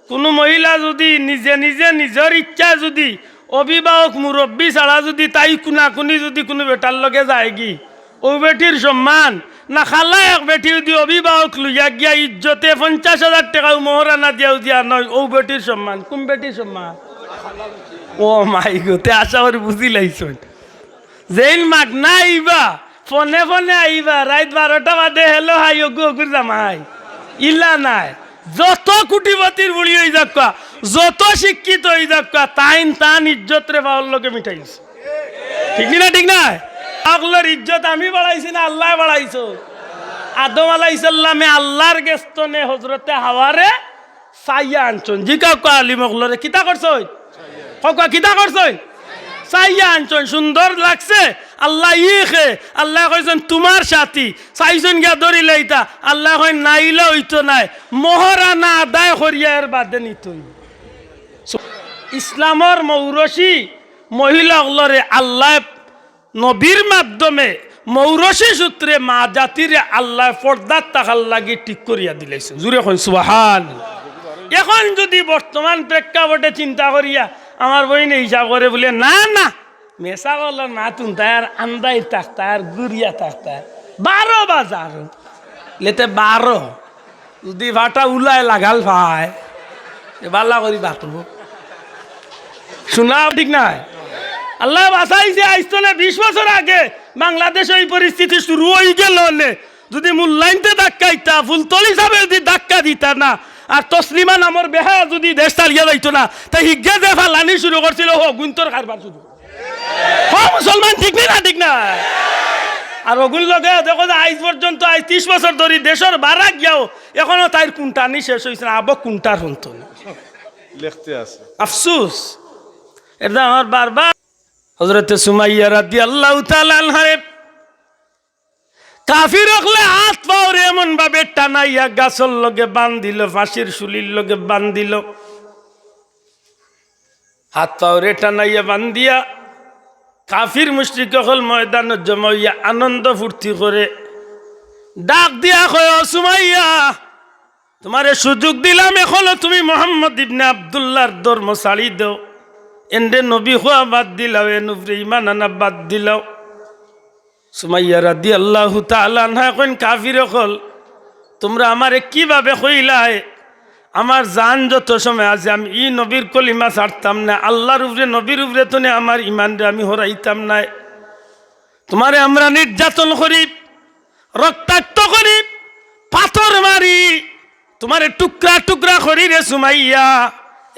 কোনো মহিলা যদি নিজে নিজে নিজের ইচ্ছা যদি অভিভাবক মুরব্বী ছাড়া যদি তাই কুনাকুনি যদি কোনো বেটার লগে যায় কি ও বেটির সম্মান না খালা এক বেটি যদি অভিভাবক লইয়া গিয়া ইজ্জতে 50,000 টাকা মোহরানা দিয়াও দিয়া নয় ও বেটির সম্মান কোন বেটির সম্মান ও মাই গোতে আশা করি বুঝি লাইছেন যেইন মাগ না আইবা ফোনে ফোনে আইবা রাত 12টা বাদে হেলো হাই অগুর জামাই ইলা নাই যত কোটিপতির বুড়ি হয়ে যাক যত শিক্ষিত হয়ে যাক তান ইজ্জত রে পাওয়ার লোকে মিটাইছে ঠিক না ঠিক না আগলোর ইজ্জত আমি বাড়াইছি না আল্লাহ বাড়াইছো আদম আলাইসাল্লামে আল্লাহর গেস্তনে হজরতে হাওয়ারে সাইয়া আনছন জিকা আলিম অগলরে কিতা করছই কিতা করছই সাইয়া আনছন সুন্দর লাগছে আল্লাহ ইখে আল্লাহ কইছেন তোমার সাথী চাইছেন গিয়া ধরি লইতা আল্লাহ কই নাইলে হইতো নাই মোহরানা আদায় করিয়া এর বাদে নিতই ইসলামর মৌরসী মহিলাগুলোরে আল্লাহ নবীর মাধ্যমে মৌরসী সূত্রে মা জাতিরে আল্লাহ পর্দার তাকার লাগি ঠিক করিয়া দিলাইছে জুড়ে কই সুবহান। এখন যদি বর্তমান প্রেক্ষাপটে চিন্তা করিয়া আমার বইনে হিসাব করে বলে না না মেসা করল না তুন তার আন্দাই থাকতার গুড়িয়া থাকতার 12 বাজার লেতে 12 যদি ভাটা উলায় লাগাল ভাই বাল্লা করি বাটব শোনা ঠিক নাই আল্লাহ বাঁচাইছে আইস্তলে 20 বছর আগে বাংলাদেশে এই পরিস্থিতি শুরু হয়ে গেল যদি মূল্যায়নতে ধাক্কাইতা ফুলতলি হিসাবে যদি ধাক্কা দিতা না আর তসলিমা নামর বেহা যদি দেশ চালিয়ে যাইতো না তাই হিজ্ঞে যে ফালানি শুরু করছিল গুন্তর কারবার শুরু মুসলমান ঠিক না ঠিক না আর ওগুন লগে দেখো যে আজ পর্যন্ত আজ 30 বছর ধরে দেশের বারা গিয়াও এখনো তাই কুন্টানি শেষ হয়েছে না আবক কুন্টার হন্ত লিখতে আছে আফসোস এটা আমার বারবার হযরত সুমাইয়া রাদিয়াল্লাহু তাআলা আনহারে কাফির হলে হাত পাওরে এমন ভাবে টানাইয়া গাছর লগে বান্ধিল ফাঁসির শুলির লগে বান্ধিল হাত পাওরে টানাইয়া বান্ধিয়া কাফির মুশরিক হল ময়দান জমাইয়া আনন্দ ফুর্তি করে ডাক দিয়া কয় সুমাইয়া তোমারে সুযোগ দিলাম এখনো তুমি মুহাম্মদ ইবনে আব্দুল্লাহর ধর্ম ছাড়ি দাও এন্ডে নবী হওয়া বাদ দিলাও এ নবী ঈমান আনা বাদ দিলাও সুমাইয়া রাদিয়াল্লাহু তাআলা আনহা কইন কাফির হল তোমরা আমারে কিভাবে কইলাই আমার জান যত সময় আছে আমি ই নবীর কলিমা ছাড়তাম না আল্লাহর উপরে নবীর উপরে তো আমার ইমানরে আমি হরাইতাম না তোমারে আমরা নির্যাতন করি রক্তাক্ত করি পাথর মারি তোমারে টুকরা টুকরা করি রে সুমাইয়া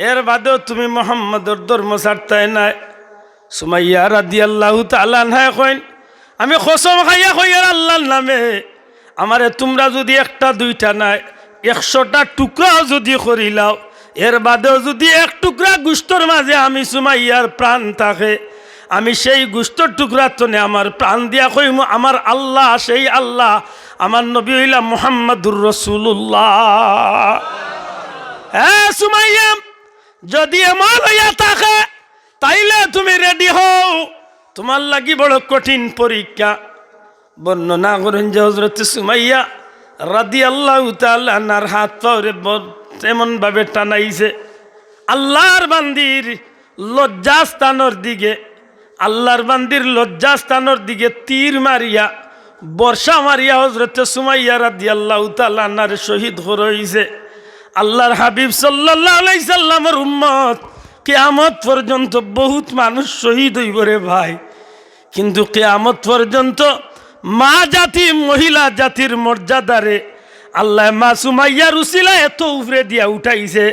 এর বাদেও তুমি মুহাম্মদের ধর্ম ছাড়তাই না সুমাইয়া রাদিয়াল্লাহু তাআলা আনহা কইন আমি কসম খাইয়া কই আর আল্লাহর নামে আমারে তোমরা যদি একটা দুইটা নাই 100টা টুকরা যদি করিলাও এর বাদেও যদি এক টুকরা গোশতর মাঝে আমি সুমাইয়ার প্রাণ থাকে আমি সেই গোশতর টুকরা তনে আমার প্রাণ দিয়া কইমু আমার আল্লাহ সেই আল্লাহ আমার নবী হইলা মুহাম্মাদুর রাসূলুল্লাহ। হ্যাঁ সুমাইয়া যদি এমন হইয়া থাকে তাইলে তুমি রেডি হও তোমার লাগি বড় কঠিন পরীক্ষা। বর্ণনা করেন যে হযরত সুমাইয়া রাদিয়াল্লাহু তাআলা আনহার হাত পাওরে এমন ভাবে টানাইছে আল্লাহর বান্দির লজ্জাস্থানের দিকে আল্লাহর বান্দির লজ্জাস্থানের দিকে তীর মারিয়া বর্ষা মারিয়া হযরত সুমাইয়া রাদিয়াল্লাহু তাআলা আনহার শহীদ হইছে। আল্লাহর হাবিব সাল্লাল্লাহু আলাইহি সাল্লামের উম্মত কিয়ামত পর্যন্ত বহুত মানুষ শহীদ হইব রে ভাই, কিন্তু কিয়ামত পর্যন্ত মা জাতি মহিলা জাতির মর্যাদারে আল্লাহ মা সুমাইয়ার উসিলা এত উপরে দিয়া উঠাইছে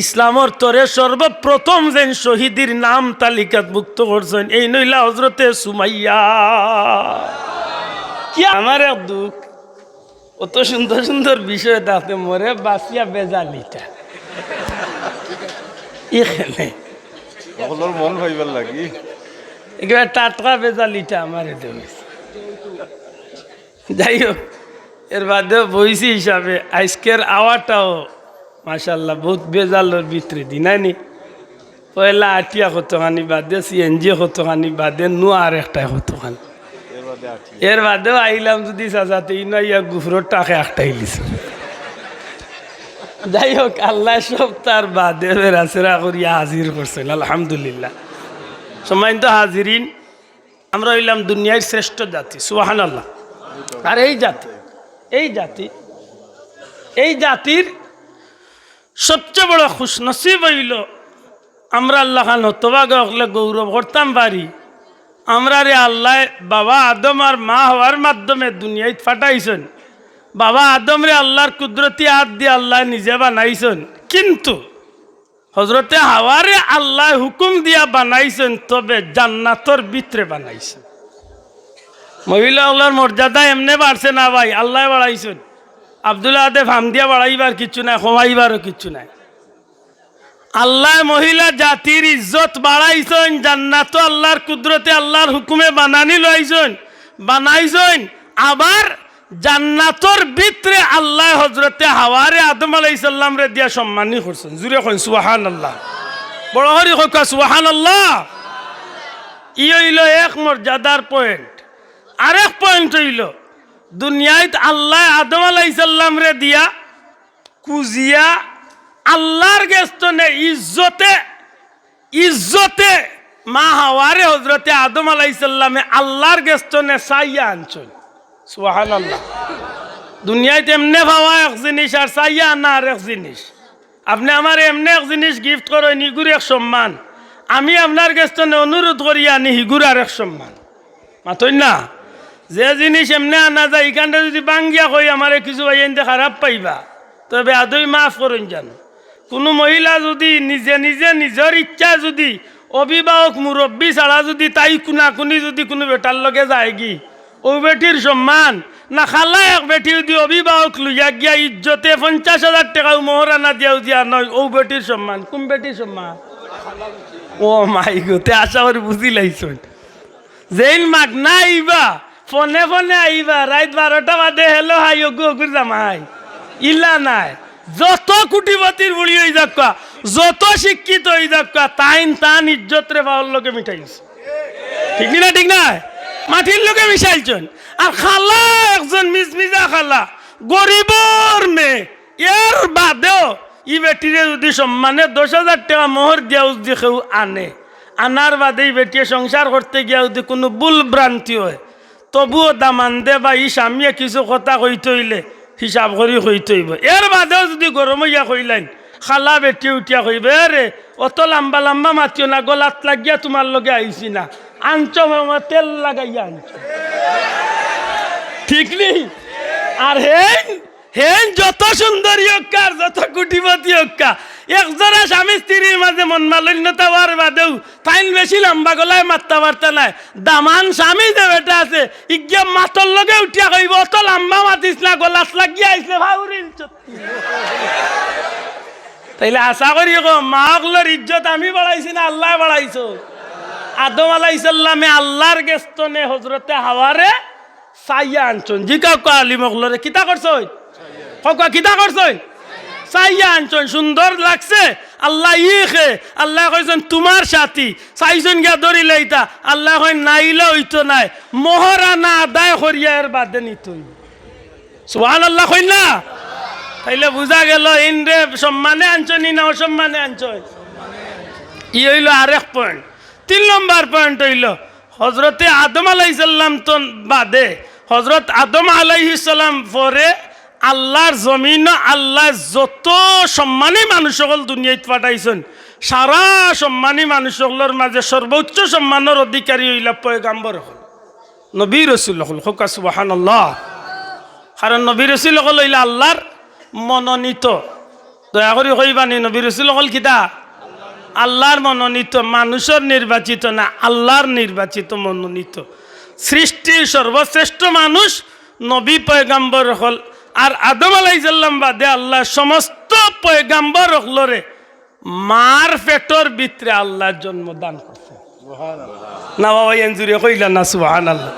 ইসলামর তরে সর্বপ্রথম যেন শহীদের নাম তালিকাভুক্ত করছেন এই নইলা হযরতে সুমাইয়া। কি আমার এক দুঃখ অত সুন্দর সুন্দর বিষয় তাতে মরে বাঁচিয়া বেজালিটা এখানে মন ভাইবার লাগি একেবারে টাটকা বেজালিটা আমার যাই হোক এর বাদেও বইসি হিসাবে আজকের আওয়াটাও মাশাল্লাহ বহুত বেজালোর ভিতরে দিনাইনি পয়লা আটিয়া কতখানি বাদে সিএনজি কতখানি বাদে নোয়া আর একটাই কতখানি এর বাদেও আইলাম যদি চাচাতে ইয়া গুফরোর টাকা একটাই লিছে যাই হোক, আল্লাহ সব তার বাদে রাসেরা করিয়া হাজির করছেন, আলহামদুলিল্লাহ। সম্মানিত হাজিরিন, আমরা হইলাম দুনিয়ার শ্রেষ্ঠ জাতি, সুবহানাল্লাহ। আর এই জাতির সবচেয়ে বড় খুশনসিব হইল আমরা আল্লাহ খান হতভাগা হলে গৌরব করতাম পারি। আমরা রে আল্লাহ বাবা আদম আর মা হওয়ার মাধ্যমে দুনিয়ায় ফাটাইছেন। বাবা আদম রে আল্লাহর কুদরতি হাত দিয়ে আল্লাহ নিজে বানাইছেন, কিন্তু হজরতে হাওয়ারে আল্লাহ হুকুম দিয়া বানাইছেন, তবে জান্নাতর ভিতরে বানাইছেন। মহিলা আল্লাহর মর্যাদা এমনি বাড়ছে না ভাই, আল্লাহ বাড়াইছেন। আব্দুল্লাহ আদে ফাম দিয়া বাড়াইবার কিছু নাই, কমাইবারও কিছু নাই। আল্লাহ মহিলা জাতির ইজ্জত বাড়াইছেন, জান্নাত আল্লাহর কুদরতে আল্লাহর হুকুমে বানাইছেন। আবার জান্নাতর ভিতরে আল্লাহ হজরতে হাওয়ারে আদম আলাইহিস সালাম রে দিয়া সম্মানী করছেন। জুরে কইন সুবহানাল্লাহ, বড় হরি কইকা সুবহানাল্লাহ। ই হইল এক মর্যাদার পয়েন্ট। আরেক পয়েন্ট হইল দুনিয়ায় আল্লাহ আদম আলাইহিস সালাম রে দিয়া কুজিয়া আল্লাহর গেস্তনে ইজ্জতে মা হাওয়ারে হজরতে আদম আলাইহিস সালামে আল্লাহর গেস্তনে সাইয়া আনছেন, সুবহানাল্লাহ। দুনিয়ায় এমনি ভাবা এক জিনিস আর চাইয়া আনা আর এক জিনিস। আপনি আমার এমনি এক জিনিস গিফট করেন, হিগুর এক সম্মান। আমি আপনার কাছে অনুরোধ করি আনি হিগুর আর এক সম্মান, মাতই না। যে জিনিস এমনি আনা যায় এখানটা যদি বাঙ্গিয়া কই আমার কিছু ভাইয়েনতে খারাপ পাইবা, তবে আদৌ মাফ করেন জানো। কোনো মহিলা যদি নিজে নিজের ইচ্ছা যদি অভিভাবক মুরব্বী ছাড়া যদি তাই কুনাকুনি যদি কোনো বেটার লগে যায় কি, ও বেটির সম্মান না। খালা এক বেটি যদি অভিভাবক লইয়া গিয়া ইজ্জতে 50,000 টাকা মোহরানা দিয়া নয়, ও বেটির সম্মান। কোন বেটির সম্মান? ও মাই গোতে আশা করি বুঝি লাইছেন। যেইন মাগ না আইবা ফোনে আইবা, রাত 12টা বাদে হেলো হাই অগুর জামাই ইলা নাই। যত কুটিপতির বুড়ি হয়ে যাক, যত শিক্ষিত হয়ে যাক, তান ইজ্জত রে বাবার লোকে মিঠাইছে, ঠিক না? মাটির লোকে মিশাইছেন। আর খালা একজন মিজমিজা খালা, গরিবর মেয়ে, এর বাদেও ই বেটিরে যদি সম্মানে 10,000 টাকা মোহর দিয়া যদি কেউ আনার বাদে এই বেটিয়ে সংসার করতে গিয়া যদি কোনো ভুল ভ্রান্তি হয়, তবুও দামান দে বা ই স্বামীয়ে কিছু কথা কইতে হইলে হিসাব করি কইতে হইব। এর বাদেও যদি গরম হইয়া কইলেন, খালা বেটি উঠিয়া কইবে, রে অত লম্বা মাতিও না, গলাত লাগিয়া তোমার লগে আইছি না, আনছ তেল লাগাইয়া আনছ, ঠিক নেই? আর হেন যত সুন্দরী হক্কা আর যত কুটিপতি হক্কা, একজোড়া স্বামী স্ত্রীর মাঝে মন মালিন্যতা হওয়ার বাদেও তাইন বেশি লম্বা গলায় মারতে পারতে নাই। দামান স্বামী যে বেটা আছে ইজ্ঞা মাতর লগে উঠিয়া কইব, অত লম্বা মাতিস না, গলাত লাগিয়া আইসলে ভাউরিল। তাইলে আশা করি মা গুলোর ইজ্জত আমি বাড়াইছি না আল্লাহ বাড়াইছো? আদম আলাইহিস সালামে আল্লাহর গেস্তনে হজরতে হাওয়ারে সাইয়া আনছন। জি কাউকা আলিমগলরে কিতা করছই? কাউকা কিতা করছই? সাইয়া আনছন। সুন্দর লাগছে, আল্লাহ ইখে আল্লাহ কইছেন তোমার সাথী। চাইছেন গিয়া ধরিলে ইতা আল্লাহ কই নাইলে হইতো নাই, মোহরানা আদায় করিয়া এর বাদে নিতই। সুবহানাল্লাহ কই না? তাইলে বুঝা গেল ইনরে সম্মানে আনছনি না অসম্মানে আনছই। ই হইল আরেক পয়েন্ট। 3 নম্বর পয়েন্ট হইল হজরতে আদম আলাইহিস সালাম তো বাদে হজরত আদম আলাইহিস সালাম পরে আল্লাহর জমিন আল্লাহ যত সম্মানী মানুষ সকল দুনিয়ায় পাঠাইছেন, সারা সম্মানী মানুষ সকলের মাঝে সর্বোচ্চ সম্মানের অধিকারী হইল পয়গাম্বর হল, নবী রাসূল হল। হোকা সুবহানাল্লাহ। কারণ নবী রাসূল হল হইল আল্লাহর মনোনীত। দয়া করে কইবানি নবী রাসূল হল কিতা? আল্লাহর মনোনীত, মানুষের নির্বাচিত না, আল্লাহর নির্বাচিত মনোনীত। সৃষ্টির সর্বশ্রেষ্ঠ মানুষ নবী পয়গাম্বর হল। আর আদম আলাইহিস সালাম বাদে আল্লাহ সমস্ত পয়গাম্বর হলরে মার পেটর ভিতরে আল্লাহর জন্ম দান করছে। না বাবা এনজুরে কইলা না সুবহানাল্লাহ।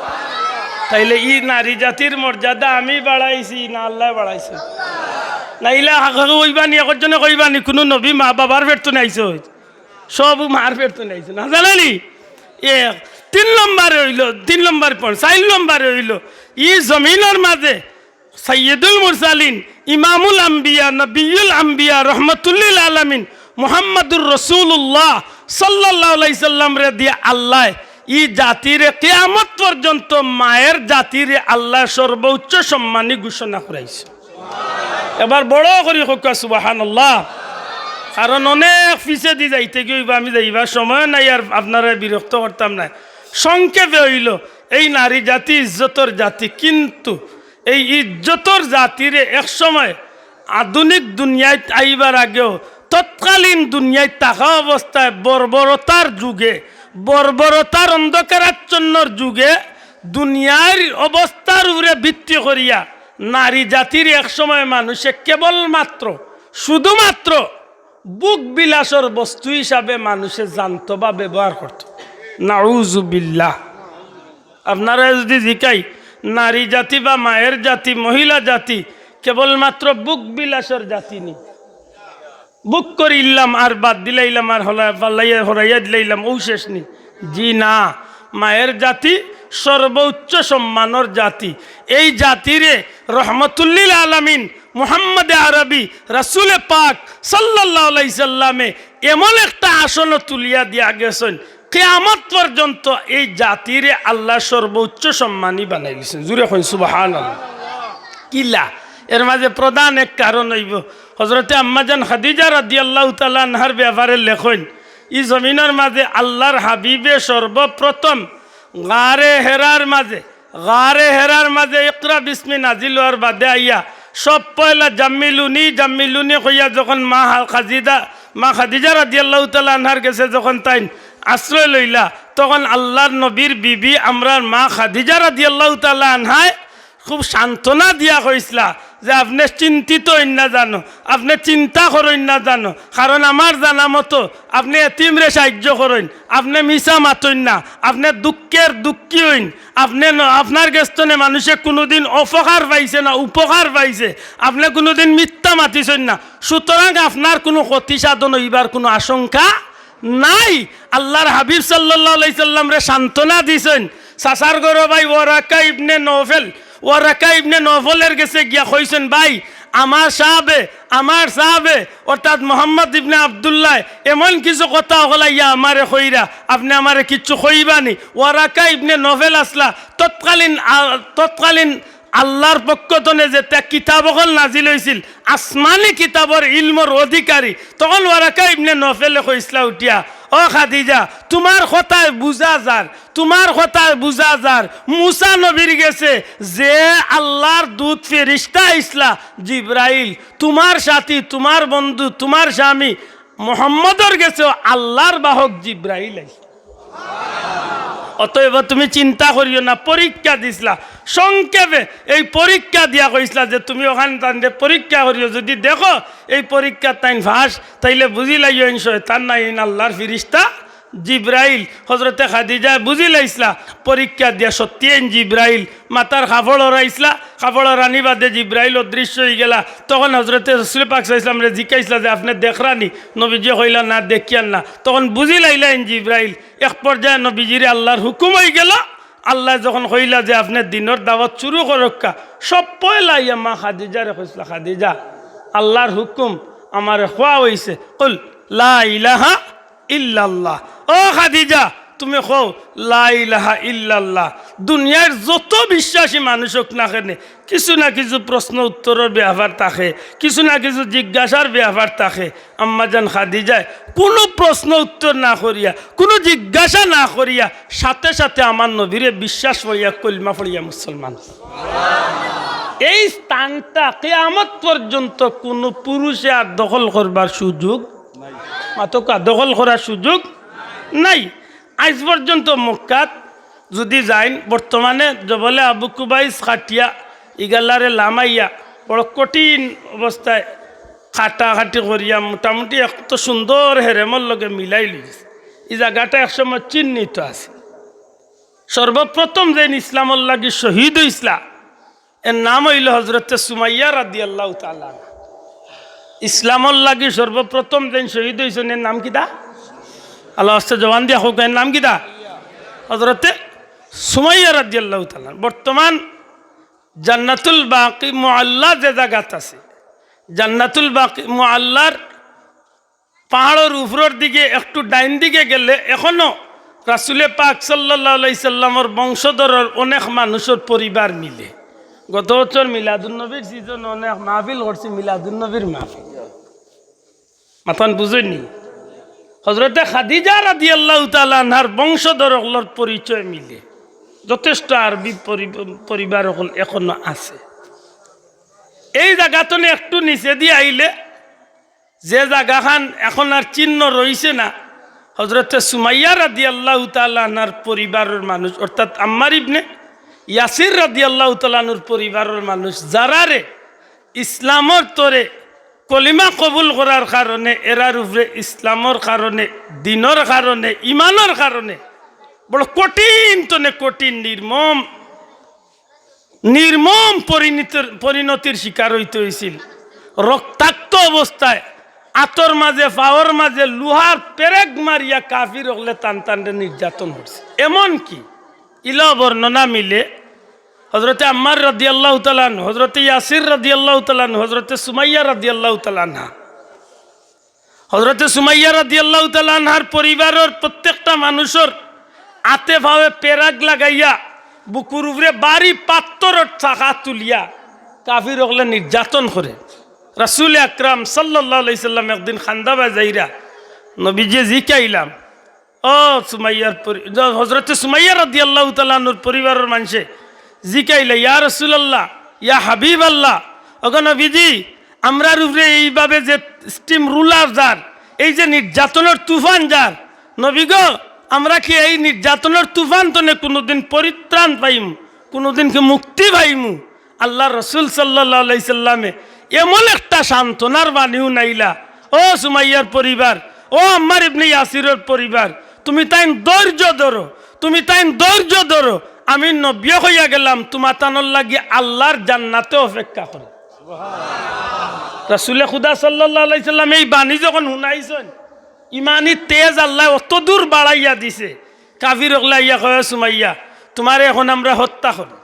তাইলে ই নারী জাতির মর্যাদা আমি বাড়াইছি না আল্লাহ বাড়াইছে? নাইলা কইবানি একজনে কইবানি কোনো নবী মা বাবার পেট তো নাইছে, সব মার পেট তো নাইছে না, জানানি? 3 নম্বরে হইল 3 নম্বর পয়েন্ট। 4 নম্বরে হইল ই জমিনের মাঝে সাইয়্যিদুল মুরসালিন ইমামুল আম্বিয়া নবিয়ুল আম্বিয়া রহমাতুল্লিল আলামিন মুহাম্মাদুর রাসূলুল্লাহ সাল্লাল্লাহু আলাইহি সাল্লাম রে দিয়া আল্লাহ ই জাতিরে কিয়ামত পর্যন্ত মায়ের জাতিরে আল্লাহ সর্বোচ্চ সম্মানী ঘোষণা করাইছে। এবার বড় করে হোক সুবহানাল্লাহ। কারণ অনেক পিছে দি যাইতে গিয়ে আমি যাইবার সময় নাই, আর আপনারা বিরক্ত করতাম না। সংক্ষেপে হইল এই নারী জাতি ইজ্জতর জাতি, কিন্তু এই ইজ্জতর জাতিরে এক সময় আধুনিক দুনিয়ায় আইবার আগেও তৎকালীন দুনিয়ায় থাকা অবস্থায় বর্বরতার যুগে, বর্বরতার অন্ধকারাচ্ছন্নর যুগে দুনিয়ার অবস্থার উপরে ভিত্তি করিয়া নারী জাতির এক সময় মানুষে কেবলমাত্র শুধুমাত্র বুক বিলাসর বস্তু হিসাবে মানুষে জানত বা ব্যবহার করত। নাউজুবিল্লাহ। আপনারা যদি জিকাই নারী জাতি বা মায়ের জাতি, মহিলা জাতি কেবলমাত্র বুক বিলাসর জাতি নি, বুক করিলাম আর বাদ দিলাইলাম আর হরাইয়া দিলাইলাম ও শেষ নি। জি না, মায়ের জাতি সর্বোচ্চ সম্মানের জাতি। এই জাতিরে রহমতুল্লিল আলামিন মুহাম্মদ আরবি রাসূল পাক সাল্লাল্লাহু আলাইহি সাল্লামে এমন একটা আসন তুলিয়া দিয়া গেছেন, কিয়ামত পর্যন্ত এই জাতিরে আল্লাহ সর্বোচ্চ সম্মানী বানাই দিয়েছেন। জুড়ে কইন সুবহানাল্লাহ। কিলা এর মাঝে প্রধান এক কারণ হইব হযরতে আম্মাজান খাদিজা রাদিয়াল্লাহু তাআলা আনহার ব্যাপারে লেখেন, এই জমিনের মাঝে আল্লাহর হাবিবে সর্বপ্রথম গারে হেরার মাঝে ইকরা বিসমি নাজিল হওয়ার বাদে আইয়া সব পয়লা জাম্মিলুনি কইয়া যখন মা খাদিজা রাদিয়াল্লাহু তাআলা আনহার কাছে যখন তাই আশ্রয় লইলা, তখন আল্লাহর নবীর বিবি আমরার মা খাদিজা রাদিয়াল্লাহু তাআলা আনহায় খুব সান্ত্বনা দিয়া কইসলা যে আপনি চিন্তিত হইন না জানো, আপনি চিন্তা করেন না জানো, কারণ আমার জানা মতো আপনি এতিমরে সাহায্য করেন, আপনি মিশা মাতইন না, আপনি দুঃখের দুঃখী হইন, আপনি আপনার গেস্তনে মানুষে কোনোদিন অপকার পাইছে না উপকার পাইছে, আপনি কোনোদিন মিথ্যা মাতিছেন না, সুতরাং আপনার কোনো ক্ষতি সাধন হইবার কোনো আশঙ্কা নাই। আল্লাহর হাবিব সাল্লাল্লাহু আলাইহি সাল্লাম রে সান্ত্বনা দিছেন। সাসার গরো ভাই ওয়ারাকা ইবনে নফলের গেছে গিয়া কইছেন, ভাই আমার সাহাবে অর্থাৎ মোহাম্মদ ইবনে আব্দুল্লাহ এমন কিছু কথা হলাইয়া আমারে কইরা আপনি আমারে কিচ্ছু কইবানি। ওয়ারাকা ইবনে নফল আসলা তৎকালীন আল্লাহর পক্ষ থেকে যেটা কিতাব হল নাজিল হয়েছিল, আসমানি কিতাবর ইলমর অধিকারী, তখন ওয়ারাকা ইবনে নফলে কইসলা উঠিয়া, ও খাদিজা তোমার কথায় বুঝা যার মুসা নবীর গেছে যে আল্লাহর দূত ফেরেশতা ইসলা জিব্রাইল, তোমার সাথী, তোমার বন্ধু, তোমার স্বামী মুহাম্মদর গেছে আল্লাহর বাহক জিব্রাইল আইসলা। অতএব তুমি চিন্তা করিও না, পরীক্ষা দিছিলা। সংক্ষেপে এই পরীক্ষা দিয়া কইসলা যে তুমি ওখানে তাইলে পরীক্ষা করিও, যদি দেখো এই পরীক্ষা তাইন ফাঁস তাইলে বুঝি লাইও শয়তান নাই আল্লাহর ফেরেশতা জিব্রাইল। হযরতে খাদিজা বুঝি লাইসলা পরীক্ষা দিয়া সত্যি জিব্রাইল মাতার কাপড় ওরাইসলা, কাপড় রানি বাদে জিব্রাইল অদৃশ্য হয়ে গেলা। তখন হযরতে রাসূল পাক সাল্লাল্লাহু আলাইহি ওয়াসাল্লাম রে জিজ্ঞাসা যে আপনি দেখরানি? নবীজি কইলা না দেখিয়ান না। তখন বুঝি লাইলেন জিব্রাইল। এক পর্যায়ে নবীজিরে আল্লাহর হুকুম হয়ে গেল। আল্লাহ যখন কইলা যে আপনি দিনের দাওয়াত শুরু করক্কা, সব পয়লা ইয়া মা খাদিজারে কইসলা, খাদিজা আল্লাহর হুকুম আমারে খোয়া হইছে, কুল লা ইলাহা ইল্লাল্লাহ। ও খাদিজা তুমি কও লা ইলাহা ইল্লাল্লাহ। দুনিয়ার যত বিশ্বাসী মানুষ হোক না কেন কিছু না কিছু প্রশ্ন উত্তরের ব্যাপার থাকে, কিছু না কিছু জিজ্ঞাসার ব্যাপার থাকে। আম্মাজান খাদিজায় কোনো প্রশ্ন উত্তর না করিয়া, কোনো জিজ্ঞাসা না করিয়া সাথে সাথে আমার নবীরে বিশ্বাস হইয়া কলিমা পড়িয়া মুসলমান। এই স্থানটা কিয়ামত পর্যন্ত কোনো পুরুষে আর দখল করবার সুযোগ মাতকা দখল করার সুযোগ নাই। আজ পর্যন্ত মক্কাত যদি যাইন, বর্তমানে জবলে আবু কুবাইস খাটিয়া ইগালারে লামাইয়া বড় কঠিন অবস্থায় খাটাখাটি করিয়া মোটামুটি এত সুন্দর হেরেমর লগে মিলাই লিয়েছে। এই জায়গাটা একসময় চিহ্নিত আছে। সর্বপ্রথম যেন ইসলামর লাগি শহীদ হইসলা এর নাম হইল হজরতে সুমাইয়া রাদিয়াল্লাহু তাআলা। ইসলামর লাগি সর্বপ্রথম যেন শহীদ হয়েছেন এর নাম কিদা? আল্লাহ আস্তে জবান দিয়া হোক, এর নাম কিদা? হজরতে সুমাইয়া রাদিয়াল্লাহু তাআলা। বর্তমান জান্নাতুল বাকি মুআল্লা যে জায়গাত আছে, জান্নাতুল বাকি মুআল্লার পাহাড়ের উপরের দিকে একটু ডাইন দিকে গেলে এখনো রাসূলে পাক সাল্লাল্লাহু আলাইহি সাল্লামের বংশধরের অনেক মানুষের পরিবার মিলে। গত বছর মিলাদুন্নবীর সিজন অনেক মাহফিল করছি, মিলাদুন্নবীর মাহফিল মাথান বুঝেননি। হযরতে খাদিজা রাদিয়াল্লাহু তাআলা আনহার বংশধরগুলোর পরিচয় মিলে যথেষ্ট আরবি পরিবার এখনো আছে। এই জায়গাতনে একটু নিচে দিয়ে আইলে যে জায়গাখান এখন আর চিহ্ন রইছে না, হযরতে সুমাইয়া রাদিয়াল্লাহু তাআলা আনহার পরিবারের মানুষ, অর্থাৎ আম্মার ইবনে ইয়াসির রাদিয়াল্লাহু তাআলা আনহুর পরিবারের মানুষ, যারারে ইসলামর তরে কলিমা কবুল করার কারণে, এরার উপরে ইসলামর কারণে, দিনের কারণে, ইমানের কারণে বড় কঠিন তনে কঠিন নির্মম পরিণতির শিকার হইতে হয়েছিল। রক্তাক্ত অবস্থায় আতর মাঝে পাওয়ার মাঝে লোহার পেরেক মারিয়া কাফির হলে টান টানরে নির্যাতন করছে। এমন কি ইলা বর্ণনা মিলে হযরতে আম্মার রাদিয়াল্লাহু তাআলা আনহু, হযরতে ইয়াসির রাদিয়াল্লাহু তাআলা আনহু, হযরতে সুমাইয়া রাদিয়াল্লাহু তাআলা আনহা, হযরতে সুমাইয়া রাদিয়াল্লাহু তাআলা আনহার পরিবারের প্রত্যেকটা মানুষের আতে ভাবে পেরাক লাগাইয়া বুকুর উপরে বাড়ি পাত্তরের চাকা তুলিয়া কাফির হলে নির্যাতন করে। রাসূল আকরাম সাল্লাল্লাহু আলাইহি সাল্লাম একদিন খান্দাবা যাইরা নবীজি জিকাইলাম, ও সুমাইয়ার হযরতে সুমাইয়া রাদিয়াল্লাহু তাআলা আনহুর পরিবারের মানুষে জিকাইলে, ইয়া রাসূলুল্লাহ, ইয়া হাবিবাল্লাহ, ওগো নবীজি, আমরার উপরে এইভাবে যে স্টিম রুলার যার, এই যে নির্যাতনের তুফান যার, নবী গো, আমরা কি এই নির্যাতনের তুফান তনে কোনোদিন পরিত্রাণ পাইম, কোনোদিন কি মুক্তি পাইমু? আল্লাহ রসুল সাল্লাল্লাহু আলাইহি সাল্লামে এমন একটা সান্ত্বনার বাণীও নাইলা, ও সুমাইয়ার পরিবার, ও আম্মার ইবনে ইয়াসিরের পরিবার, তুমি তাই ধৈর্য ধরো, তুমি তাই ধৈর্য ধরো, আমি নবী হইয়া গেলাম, তোমার তানোর লাগি আল্লাহর জান্নাতে অপেক্ষা করে। রাসূলে খুদা সাল্লাল্লাহু আলাইহি সাল্লাম এই বাণী যখন শুনাইছেন, ইমানি তেজ আল্লাহ অত দূর বাড়াইয়া দিছে, কাফির হকলা ইয়া কয়, সুমাইয়া তোমারে এখন আমরা হত্যা করব।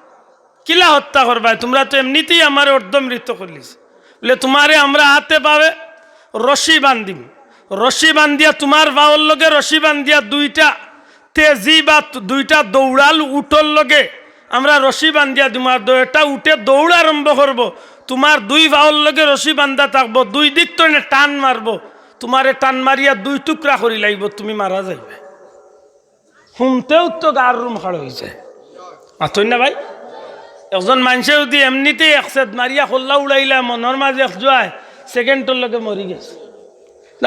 কিলা হত্যা করবা? তোমরা তো এমনিতেই আমার অর্ধমৃত করলিস, বলে তোমারে আমরা হাতে পাবে রশি বান্ধিম, রশি বান্ধিয়া তোমার বাউর লগে রশি বান্ধিয়া দুইটা তেজি বা দুইটা দৌড়াল উঠর লগে আমরা রশি বান্ধিয়া তোমার দুইটা উঠে দৌড় আরম্ভ করব, তোমার দুই বাউর লগে রশি বান্ধা থাকবো, দুই দিক তো টান মারবো, তোমারে টান মারিয়া দুই টুকরা করি লাগব, তুমি মারা যাইবে। শুনতেও তো গার রুম খাড় হয়েছে, মাথই না ভাই? একজন মানুষে যদি এমনিতেই একসেদ মারিয়া খোল্লা উড়াইলা মনের মাঝে যায়, সেকেন্ডের লগে মরি গেছে।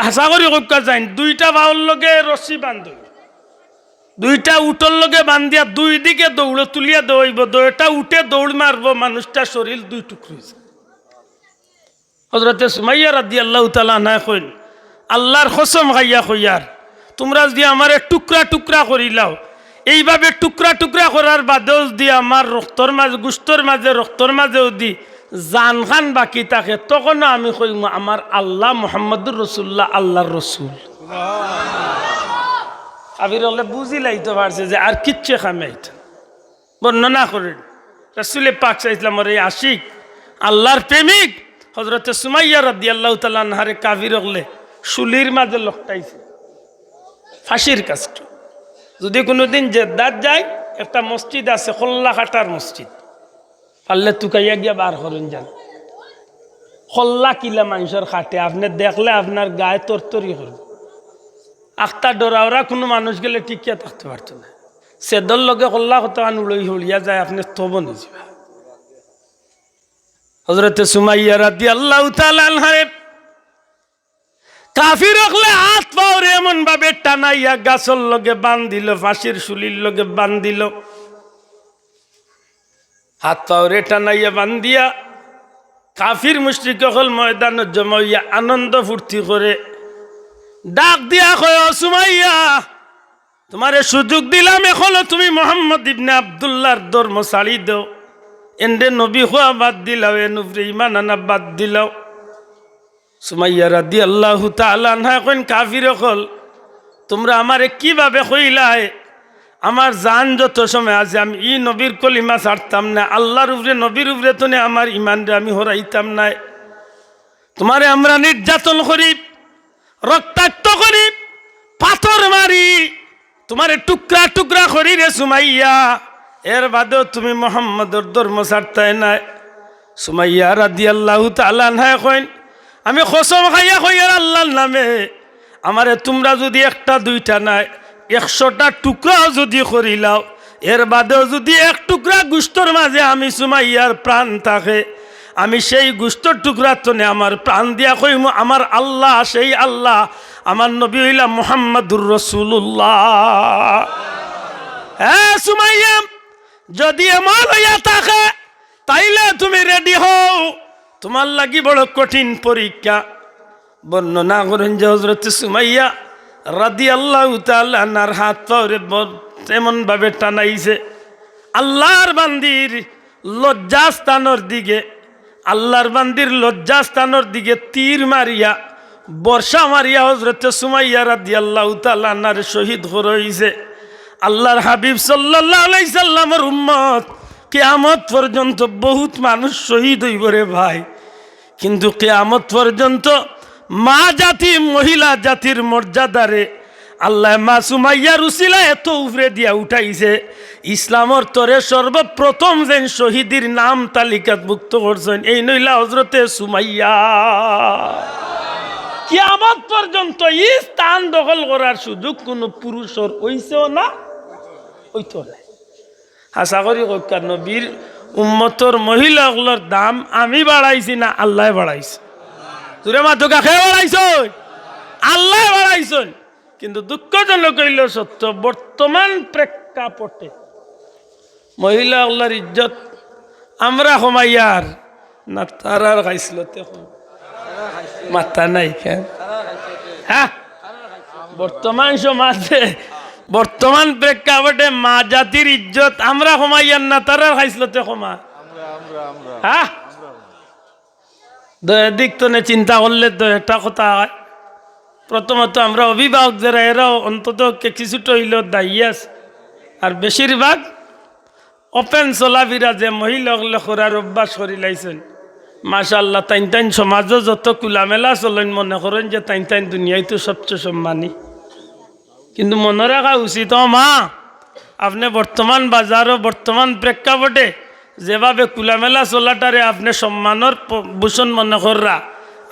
হাসা করি কইকা যাই, দুইটা বাউর লগে রশি বান্ধ, দুইটা উঠর লগে বান্ধিয়া দুই দিকে দৌড়ে তুলিয়া দৌড়ব, দুইটা উঠে দৌড় মারবো, মানুষটার শরীর দুই টুকরো হয়েছে। হযরতে সুমাইয়া রাদিয়াল্লাহু তাআলা আনহা কইন, আল্লাহর কসম খাইয়া কইয়ার, তোমরা যদি আমারে টুকরা টুকরা করিলাও, এইভাবে টুকরা টুকরা করার বাদেও যদি আমার রক্তর মাঝে, গুস্তর মাঝে, রক্তর মাঝেও দি জান খান বাকি থাকে, তখনও আমি কইম আমার আল্লাহ মুহাম্মদুর রাসূলুল্লাহ আল্লাহর রসুল। আবির হলে বুঝি লাইতে পারছে যে আর কিচ্ছু খামাইত বর্ণনা করেন। রাসূলে পাক সাল্লাল্লাহু আলাইহি ওয়াসাল্লামের এই আশিক, আল্লাহর প্রেমিক হযরতে সুমাইয়া রাদিয়াল্লাহু তাআলা আনহারে কাফির হলে শুলির মাঝে লকটাইছে, ফাঁসির কাষ্ট। যদি কোনোদিন জেদ্দাত যায়, একটা মসজিদ আছে খোল্লা খাটার মসজিদ, পারলে তুকাইয়া গিয়া বার করেন যান, খোল্লা কিলা মানুষের খাটে, আপনি দেখলে আপনার গায়ে তরতরি করবে। আখতা ডরাওরা কোনো মানুষ গেলে টিকিয়া থাকতে পারতো না, সেদর লগে খোল্লা কত উড়ই হলিয়া যায়, আপনি তব নিজবা। হযরতে সুমাইয়া রাদিয়াল্লাহু তাআলা আনহারে কাফির হকলে হাত পাওরে এমন ভাবে টানাইয়া গাছর লগে বান্ধিল, ফাঁসির শুলির লগে বান্ধিল, হাত পাওরে টানাইয়া বান্ধিয়া কাফির মুশরিক হল ময়দানে জমাইয়া আনন্দ ফুর্তি করে ডাক দিয়া কয়, ও সুমাইয়া, তোমারে সুযোগ দিলাম, এখনো তুমি মুহাম্মদ ইবনে আব্দুল্লাহর ধর্ম ছাড়ি দাও, এন্ডে নবী হওয়া বাদ দিলাও, এ নুফরে ইমান আনা বাদ দিলাও। সুমাইয়া রাদিয়াল্লাহু তাআলা আনহা কইন, কাফির হল তোমরা আমারে কিভাবে কইলাই? আমার জান যত সময় আছে আমি ই নবীর কলিমা ছাড়তাম না, আল্লাহর উপরে নবীর উপরে তো আমার ইমানরে আমি হরাইতাম না। তোমারে আমরা নির্যাতন করি, রক্তাক্ত করি, পাথর মারি, তোমারে টুকরা টুকরা করি রে সুমাইয়া, এর বাদেও তুমি মোহাম্মদর ধর্ম ছাড়তাই নাই। সুমাইয়া রাদিয়াল্লাহু তাআলা আনহা কইন, আমি কসম খাইয়া কই আর আল্লাহর নামে, আমারে তোমরা যদি একটা দুইটা নাই 100টা টুকরাও যদি করিলাও, এর বাদেও যদি এক টুকরা গোশতর মাঝে আমি সুমাইয়ার প্রাণ থাকে, আমি সেই গোশতর টুকরা তনে আমার প্রাণ দিয়া কইমু আমার আল্লাহ সেই আল্লাহ, আমার নবী হইলা মুহাম্মাদুর রাসূলুল্লাহ। হ্যাঁ সুমাইয়া, যদি এমন হইয়া থাকে তাইলে তুমি রেডি হও, তোমার লাগি বড় কঠিন পরীক্ষা। বর্ণনা করেন যে হযরত সুমাইয়া রাদিয়াল্লাহু তাআলা আনহার হাত পাওরে এমন ভাবে টানাইছে আল্লাহর বান্দির লজ্জাস্থানের দিকে, আল্লাহর বান্দির লজ্জাস্থানের দিকে তীর মারিয়া বর্ষা মারিয়া হযরত সুমাইয়া রাদিয়াল্লাহু তাআলা আনহার শহীদ হইছে। আল্লাহর হাবিব সাল্লাল্লাহু আলাইহি সাল্লামের উম্মত কিয়ামত পর্যন্ত বহুত মানুষ শহীদ হইব রে ভাই, কিন্তু কিয়ামত পর্যন্ত মা জাতি মহিলা জাতির মর্যাদারে আল্লাহ মা সুমাইয়ার উসিলা এত উপরে দিয়া উঠাইছে, ইসলামর তরে সর্বপ্রথম যেন শহীদের নাম তালিকাভুক্ত করছেন এই নইলা হযরতে সুমাইয়া। কিয়ামত পর্যন্ত এই স্থান দখল করার সুযোগ কোনো পুরুষের হইছেও না, হইতো না। আশা করি কইকার নবীর উম্মতর মহিলাগুলোর দাম আমি বাড়াইছি না আল্লাহ বাড়াইছে? তোরে মা তো কাকে বাড়াইছন? আল্লাহ বাড়াইছন। কিন্তু দুঃখজনক হইল সত্য, বর্তমান প্রেক্ষাপটে মহিলাগুলোর ইজ্জত আমরা কমাইয়ার না তারার খাইছিল? মাথা নাই কেন? হ্যাঁ, বর্তমান সমাজে বর্তমান প্রেক্ষাপটে মা জাতির ইজ্জত আমরা কমাইয়ার না তারার খাইছিল? ক্ষমা হ্যাঁ, দিক তো চিন্তা করলে তো একটা কথা হয়। প্রথমত আমরা অভিভাবক যারা এরাও অন্তত কিছুটা হইলেও দায়ী আছে, আর বেশিরভাগ ওপেন চলাফিরা যে মহিলাগুলো করার অভ্যাস করে লাইছেন মাশাআল্লাহ, তাইন তাইন সমাজও যত খোলামেলা চলেন মনে করেন যে তাইন তাইন দুনিয়ায় তো সবচেয়ে সম্মানী। কিন্তু মনে রাখা উচিত মা, আপনি বর্তমান বাজারও বর্তমান প্রেক্ষাপটে যেভাবে খোলামেলা চলাটারে আপনি সম্মানের ভূষণ মনে কররা,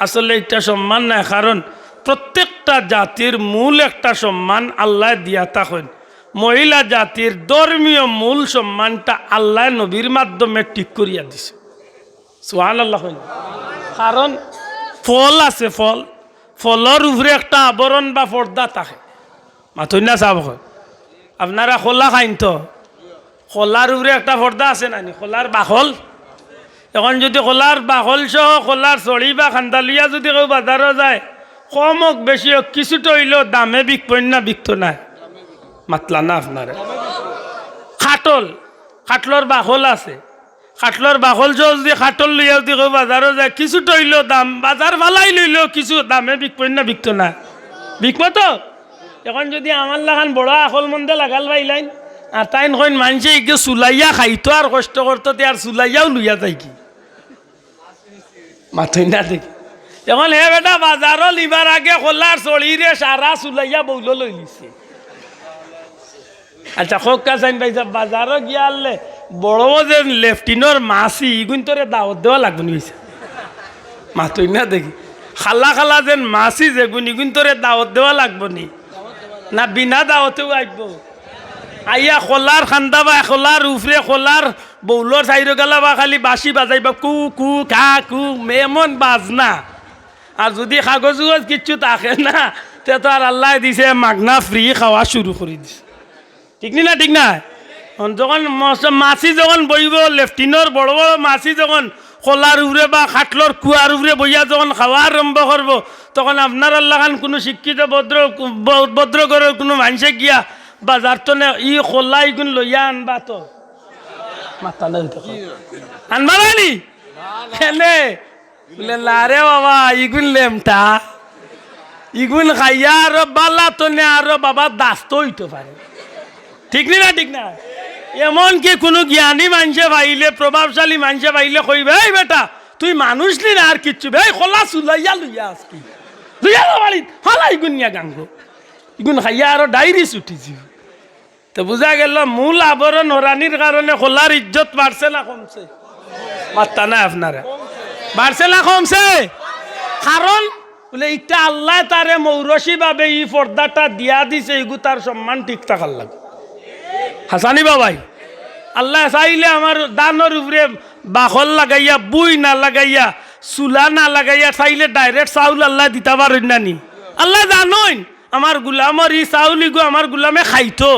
আসলে এটা সম্মান নাই। কারণ প্রত্যেকটা জাতির মূল একটা সম্মান আল্লাহ দিয়া থাকেন। মহিলা জাতির ধর্মীয় মূল সম্মানটা আল্লাহ নবীর মাধ্যমে ঠিক করিয়া দিছে। সুবহানাল্লাহ। কারণ ফল আছে, ফলের উপরে একটা আবরণ বা পর্দা থাকে। মাথুই না চাব, আপনারা খোলা খাইন তো, খোলার উপরে একটা পর্দা আছে নানি? খোলার বাখল, এখন যদি খোলার বাখল সহ খোলার চড়ি বা খান্দালিয়া যদি কেউ বাজারও যায়, কম হোক বেশি হোক কিছুটা হইলেও দামে বিকবেন না? বিকতো না? মাতলা না আপনারা? খাটলর বাখল আছে, খাটলর বাখল সহ যদি খাটল লইয়া যদি কেউ বাজারও যায়, কিছুটা হইলেও দাম বাজার ভালাই লইলেও কিছু দামে বিকবেন না? বিকতো না? বিকব তো। এখন যদি আমার লাগান বড় আখল মন্দে লাগাল পাইলাইন আর তাইন কইন মানুষে একে চুলাইয়া খাইতো আর কষ্ট করতো, আর চুলাইয়াও লইয়া যাই কি? মাথুই না দেখি। এখন হে বেটা বাজারও লিবার আগে খোলার চড়িরে সারা চুলাইয়া বউল লই লিছে। আচ্ছা খোকা চাইন ভাই বাজারও গিয়া আনলে বড় যে লেফটিনর মাছি ইগুন তোরে দাওয়াত দেওয়া লাগবে নি? মাথুই না দেখি। খালা খালা যেন মাছি যেগুন ইগুন তোরে দাওয়াত দেওয়া লাগবে নি? না বিনা দাওয়াতেও আসবো? আইয়া খোলার খান্দা বা খোলার উফরে খোলার বৌলর চাইর গেলা বা খালি বাঁশি বাজাইবা কু কু খা কু এমন বাজনা। আর যদি কাগজ কিচ্ছু থাকে না তে তো আর আল্লাহ দিছে মাগনা ফ্রি খাওয়া শুরু করে দিছে। ঠিক না? ঠিক না? যখন মাছি যখন বইব লেফটিনর বড় বড় মাছি যখন খোলার উপরে বা খাটলর কুয়ার উপরে বইয়া যখন খাওয়া আরম্ভ করবো, তখন আপনার আল্লাহ কোনো শিক্ষিত ভদ্রগরের কোনো মানুষে গিয়া বাজার তো ই খোলা ইগুন লইয়া আনবা তো? মাথা আনবা নানি? কেনে বলে লারে বাবা ইগুন লেমটা ইগুন খাইয়া আরো বালা তো নে আরো বাবা দাস্ত হইতে পারে। ঠিক না ঠিক না? এমনকি কোনো জ্ঞানী মানুষে পাইলে, প্রভাবশালী মানুষে পাইলে কইবে, এই বেটা তুই মানুষ নি না আর কিচ্ছু ভাই খোলা চুলাইয়া লইয়া আজকি লইয়া বাড়ি হলাই গুনিয়া গাঙ্গ ইগুন খাইয়া আরো ডাইরিস উঠিছি। তো বুঝা গেল মূল আবরণ হরানির কারণে খোলার ইজ্জত বাড়ছে না কমছে? মাত্তা না আপনারা, বাড়ছে না কমছে? কারণ বলে এটা আল্লাহ তারে মৌরসী ভাবে এই পর্দাটা দিয়া দিছে, এগু তার সম্মান ঠিক থাকার লাগে। হাসানি বাবাই আল্লাহ চাইলে আমার দানোর উপরে বাখল লাগাইয়া, বুই না লাগাইয়া, চুলা না লাগাইয়া চাইলে ডাইরেক্ট চাউল আল্লাহ দিতে পারেন না নি? আল্লাহ জানোই আমার গুলামর ই চাউল ইগু আমার গুলামে খাইতো,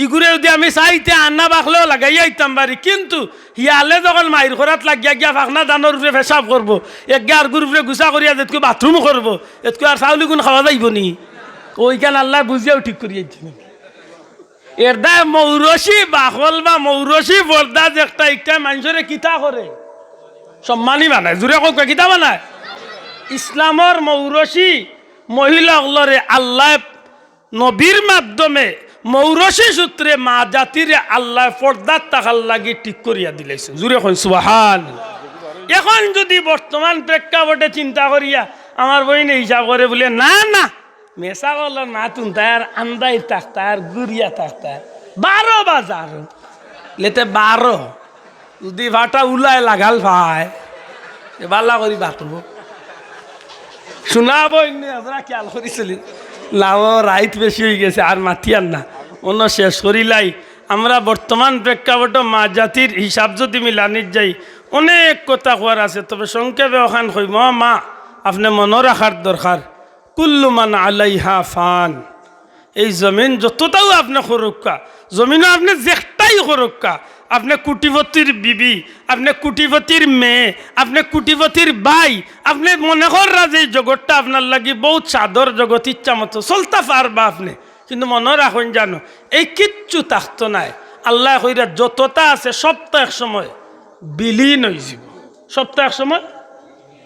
ইগুরে যদি আমি চাইতে আন্না বাখলেও লাগাইয়া ইতাম পারি, কিন্তু হিয়ালে যখন মাইর খরাত লাগিয়া গিয়া ফাঁকনা দানোর উপরে পেশাব করবো, এক গা আর গুর উপরে গুছা করিয়া যেতকে বাথরুম করবো, এতকে আর চাউল ইগুন খাওয়া যাইব নি? ওইখান আল্লাহ বুঝিয়াও ঠিক করিয়াছিল। এর দায় মৌরসী বাখল বা মৌরসী বরদা যে একটা মানুষরে কিতা করে সম্মানী বানায়, জোরে কক কিতা বানায়? ইসলামর মৌরসী মহিলাগুলোরে আল্লাহ নবীর মাধ্যমে মৌরসী সূত্রে মা জাতিরে আল্লাহ পর্দার তাকার লাগি ঠিক করিয়া দিলাইছে, জোরে কই সুবহান। এখন যদি বর্তমান প্রেক্ষাপটে চিন্তা করিয়া আমার বইনে হিসাব করে বলে না না মেসা বলল না তুন তার আন্দাই থাকতা আর গুড়িয়া থাকতা 12 বাজার লেতে 12 যদি ভাটা উলায় লাগাল ভাই বালা করি বাতব শোনাব আপনারা খেয়াল করেছিলি লাভ রাইত বেশি হয়ে গেছে আর মাতিয়ার না অন্য শেষ করিলাই। আমরা বর্তমান প্রেক্ষাপট মা জাতির হিসাব যদি মিলানির যাই অনেক কথা কোয়ার আছে, তবে সংক্ষেপে ওখান কইম মা আপনি মনে রাখার দরকার কুল্লু মান আলাইহা ফান। এই জমিন যতটাও আপনি সুরক্ষা, জমিনও আপনি যেটাই সুরক্ষা, আপনি কোটিপতির বিবি, আপনি কোটিপতির মেয়ে, আপনি কোটিপতির ভাই, আপনি মনে করা যে এই জগৎটা আপনার লাগি বহুত চাদর জগৎ ইচ্ছা মতো চলতে পারবা আপনি, কিন্তু মনে রাখুন জানো এই কিচ্ছু থাকতো নাই। আল্লাহ কইরা যতটা আছে সবটা এক সময় বিলীন হয়ে যাব, সবটা এক সময়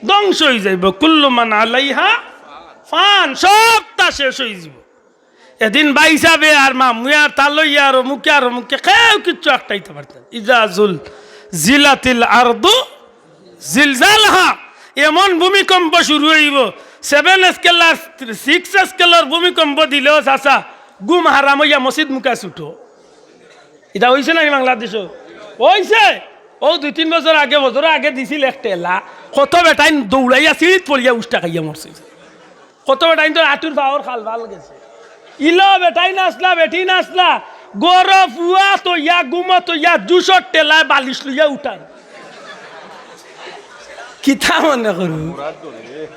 ধ্বংস হয়ে যাইব। কুল্লু মান আলাইহা ফান, সবটা শেষ হয়ে যাব। এদিন বাইসাবে আর মা মুয়া তালইয়া আর মুখে কেউ কিচ্ছু একটাইতে পারতেন। ইজাজুল জিলাতিল আরদু জিলজালহা, এমন ভূমিকম্প শুরু হইব 7 স্কেলার 6 স্কেলার ভূমিকম্প দিলেও চাচা গুম হারাম হইয়া মসজিদ মুখা ছুটো। এটা হয়েছে না বাংলাদেশও হয়েছে? ও 2-3 বছর আগে দিছিল একটা এলা, কত বেটাইন দৌড়াইয়া সিঁড়িত পড়িয়া উষ্টা খাইয়া মরছে, কত বেটাইন তো আটুর পাওয়ার খাল ভাল গেছে। ইলো বেটাই নাচলা বেটি নাচলা গরফ উয়া তো ইয়া গুমা তো ইয়া জুসর টেলায় বালিশ লইয়া উঠান কিতা মনে করু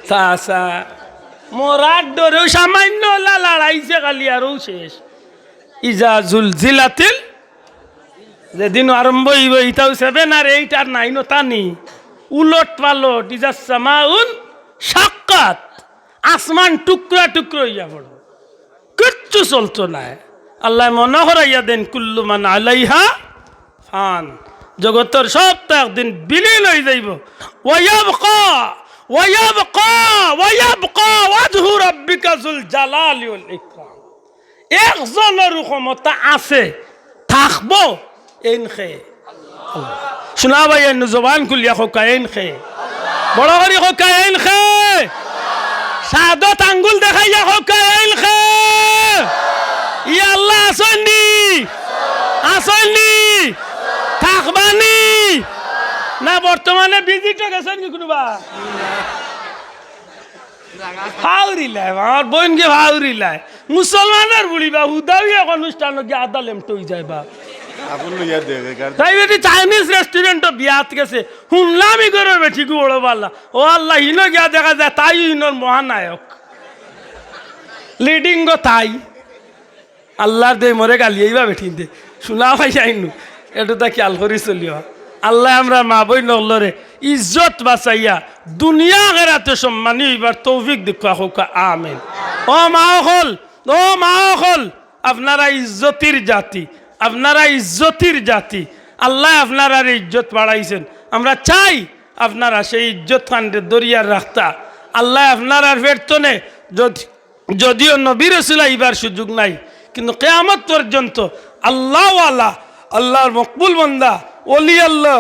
চাচা মরার ডরেও সামান্য লড়াইছে খালি আরও শেষ। ইজা জুল জিলাতিল যেদিন আরম্ভ হইব ইটাও 7 আর 8 আর 9 টানি উলট পালট। ইজা সামাউন সাক্কাত, আসমান টুকরা টুকরো হইয়া পড়ব, কিচ্ছু চলতো না। আল্লাহ মনে করাইয়া দেন কুল্লু মান আলাইহা ফান, জগতের সবটা একদিন বিলীন হয়ে যাইব। ওয়ায়াবকা ওয়ায়াবকা ওয়ায়াবকা ওয়াজহু রাব্বিকা যুল জালালি ওয়াল ইকরাম। একজনের ক্ষমতা আছে, থাকবো এনখে শোনা ভাই জবান খুলিয়া খোকা এনখে বড় করি খোকা এনখে সাদত আঙ্গুল দেখাইয়া খোকা এনখে ই আল্লাহ আসেননি আসেননি থাকবানি না বর্তমানে বিজিট গেছেন কি কোনোবা ফাউরিলায় আমার বোনকে ফাউরিলায় মুসলমানের বলিবা হুদাবি এক অনুষ্ঠান গিয়ে আদা লেমট হয়ে যায় বা তাই বেটি চাইনিজ রেস্টুরেন্টও বিয়াত গেছে শুনলাম ই করে বেটি গু ওড়ো পাল্লা ও আল্লাহ হিনো গিয়া দেখা যায় তাই হিনোর মহানায়ক লিডিং গো তাই আল্লাহর দে মরে গালি এইবা বেটি দে শোনা ভাই যাইনু এটা তা খেয়াল করি চলিও। আল্লাহ আমরা মা বই নগলরে ইজ্জত বাঁচাইয়া দুনিয়া গেরাতে সম্মানী হইবার তৌফিক দেখা হোক আমিন। ও মা হল, ও মা হল, আপনারা ইজ্জতির জাতি, আপনারা ইজ্জতির জাতি। আল্লাহ আপনারা ইজ্জত বাড়াইছেন, আমরা চাই আপনারা সেই ইজ্জত খান্ডে দরিয়ার রাখতা। আল্লাহ আপনারা ফেরতনে যদিও নবী রাসূল আইবার সুযোগ নাই, কিন্তু কিয়ামত পর্যন্ত আল্লাহওয়ালা, আল্লাহর মকবুল বান্দা, ওলি আল্লাহ,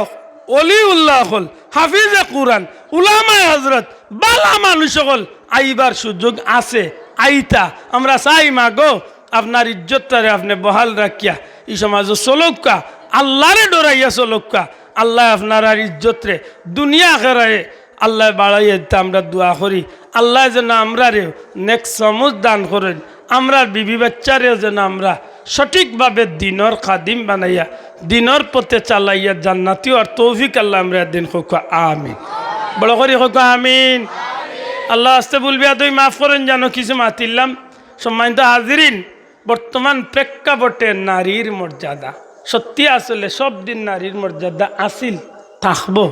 অলিউল্লাহ হল, হাফিজে কুরআন, উলামায়ে হযরত, বালা মানুষ সকল আইবার সুযোগ আছে। আইতা আমরা চাই মাগো আপনার ইজ্জতটারে আপনি বহাল রাখিয়া এই সমাজ চলক্কা, আল্লাহরে ডরাইয়া চলক্কা। আল্লাহ আপনার আর ইজ্জত রে দুনিয়া আখেরায়ে আল্লাহ বাড়াইয়া দিতে আমরা দোয়া করি। আল্লাহ যেন আমরা রে নেক্সট সমুজ দান করেন, আমরা বিবি বাচ্চারেও যেন আমরা সঠিকভাবে দিনর খাদিম বানাইয়া দিনর পথে চালাইয়া জান্নাতি আর তৌফিক আল্লাহ আমরা দিন হোক আমিন। বড় করি হোক আমিন। আল্লাহ আস্তে বলবি তুই মাফ করেন, জানো কিছু মাতিলাম। সম্মানিত হাজিরিন, বর্তমান প্রেক্ষাপটে নারীর মর্যাদা সত্যি আসলে সব দিন নারীর মর্যাদা আসিল, থাকবো।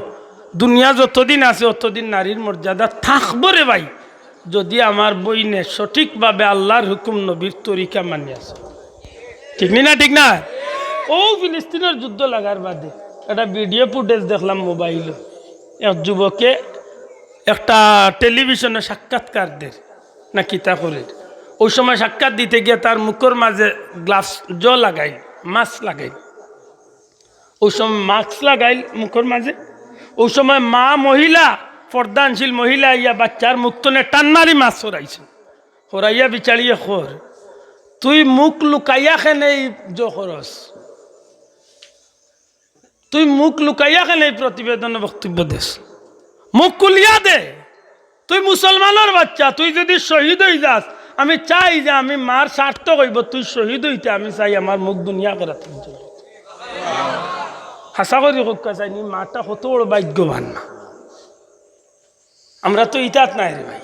দুনিয়া যতদিন আছে অতদিন নারীর মর্যাদা থাকবো রে ভাই, যদি আমার বইনে সঠিকভাবে আল্লাহর হুকুম নবীর তরিকা মানি আছে। ঠিক না ঠিক না? ও ফিলিস্তিনের যুদ্ধ লাগার বাদে একটা ভিডিও ফুটেজ দেখলাম মোবাইলে, এক যুবকে একটা টেলিভিশনে সাক্ষাৎকারদের না কিতা করে ওই সময় সাক্ষাৎ দিতে গিয়ে তার মুখের মাঝে গ্লাভস লাগাই, মাস্ক লাগাই, ওই সময় মাস্ক লাগাইল মুখের মাঝে। ওই সময় মা মহিলা, পর্দানশীল মহিলা ইয়া বাচ্চার মুক্তনে টান্নারি মাছ হরাইছে, হরাইয়া বিচারিয়ে খর তুই মুখ লুকাইয়া খেনে জখরস, তুই মুখ লুকাইয়া খেনে প্রতিবেদনে বক্তব্য দেশ, মুখ কুলিয়া দে। তুই মুসলমানের বাচ্চা, তুই যদি শহীদ হয়ে যাস, আমি চাই যে আমি মার স্বার্থ কইব তুই শহীদ হইতে, আমি চাই আমার মুখ দুনিয়া করা। হাসা করি হকা চাইনি, মাটা কত বড় ভাগ্যবান না। আমরা তো ইতাত নাই রে ভাই,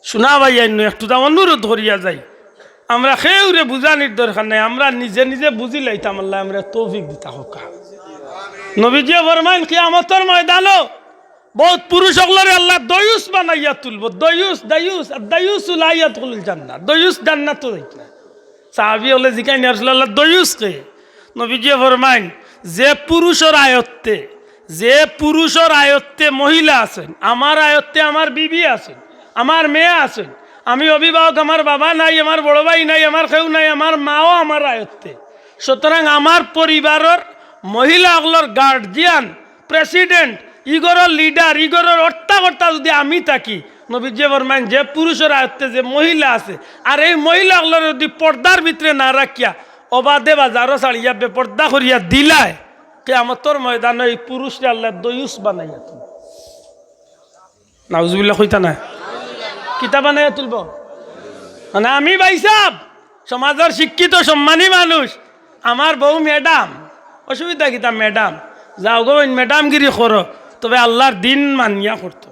শোনা ভাই একটু তা অনুরোধ করিয়া যাই, আমরা খেউরে বুঝানির দরকার নাই, আমরা নিজে নিজে বুঝি লাইতাম। আল্লাহ আমরা তৌফিক দিতা হকা। নবীজি ফরমাইন কিয়ামতের ময়দানও বহুত পুরুষ সকলরে আল্লাহ দয়ুস বানাইয়া তুলব। দয়ুস দায়ুস দায়ুস লা ইয়াদখুলুল জান্নাহ, দয়ুস জান্নাত যাইত না। সাহাবী হলে জিকাই ইয়া রাসূলুল্লাহ দয়ুস কে? নবীজি ফরমাইন যে পুরুষের আয়ত্তে, যে পুরুষের আয়ত্তে মহিলা আছেন, আমার আয়ত্তে আমার বিবি আছেন, আমার মেয়ে আছেন, আমি অভিভাবক, আমার বাবা নাই, আমার বড় ভাই নাই, আমার কেউ নাই, আমার মাও আমার আয়ত্তে। সুতরাং আমার পরিবারের মহিলাগুলোর গার্জিয়ান, প্রেসিডেন্ট, ইগরের লিডার, ইগরের অর্থাকর্তা যদি আমি থাকি, নবীজি ফরমাইন যে পুরুষের আয়ত্তে যে মহিলা আছে, আর এই মহিলাগুলোর যদি পর্দার ভিতরে না রাখিয়া অবাধে বাজারও ছাড়িয়া বেপর্দা করিয়া দিলায়, কিয়ামতের ময়দানে এই পুরুষরা আল্লাহ দয়ুস বানাইয়া তুলব। নাউজুবিল্লাহ কইতা না, কিতা বানাইয়া তুলব? মানে আমি ভাই সাহেব সমাজের শিক্ষিত সম্মানী মানুষ, আমার বউ ম্যাডাম, অসুবিধা কিতা ম্যাডাম, যাও গো ম্যাডামগিরি করো, তবে আল্লাহর দিন মানিয়া করতো।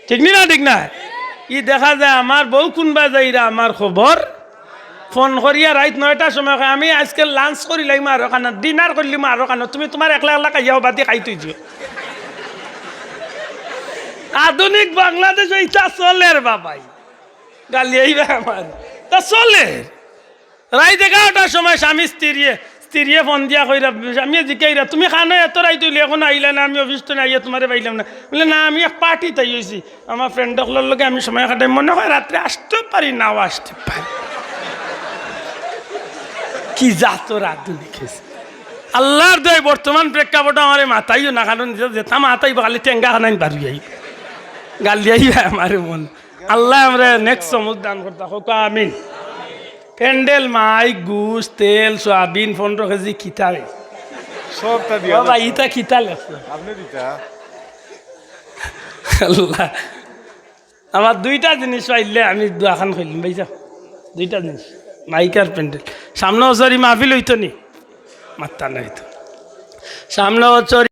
ঠিক না ঠিক না? ই দেখা যায় আমার বউ কোনবা যাইরা আমার খবর ফোন করিয়া রাইত 9টার সময় আমি আজকে লাঞ্চ করিলাম আরো খানা, ডিনার করলিম আরো খানা, তুমি তোমার একলা একলা খাইয়াও বাদি খাই তুইছো। আধুনিক বাংলাদেশ ইটা চলের বাবাই, গালি আইবা আমার তা চলে। রাইত 11টার সময় স্বামী স্ত্রীয়ে ফোন দিয়া কইরা, আমি জিকাইরা তুমি খানো এত রাই তুইলি এখন আইলা না, আমি অফিস তো আইয়া তোমারে পাইলাম না। বলে না আমি এক পার্টি তাই হয়েছি, আমার ফ্রেন্ডগুলোর লগে আমি সময় কাটাই, মনে হয় রাত্রে আসতে পারি, নাও আসতে পারি। কি জাতর আধুনিক আল্লাহর দয়। বর্তমান প্রেক্ষাপটে আমার মাথাইও না, কারণ যেতাম মাথাইব খালি টেঙ্গা খানাই পারি আই গালি আইবা আমার মন। আল্লাহ আমরা নেক্সট সমুদ দান করতে হোক আমিন। প্যান্ডেল, মাই, গুস, তেল, সোয়াবিন 15 কেজি খিতারে সবটা দিয়া বাবা, ইটা খিতা লাগছে আপনি দিতা। আল্লাহ আমার 2টা জিনিস পাইলে আমি দোয়াখান খুলিম ভাইসা, 2টা জিনিস, মাইক আর প্যান্ডেল। সামনে ওচরি মাহফিল হইতো নি, মাত্তা নাই তো সামনে ওচরি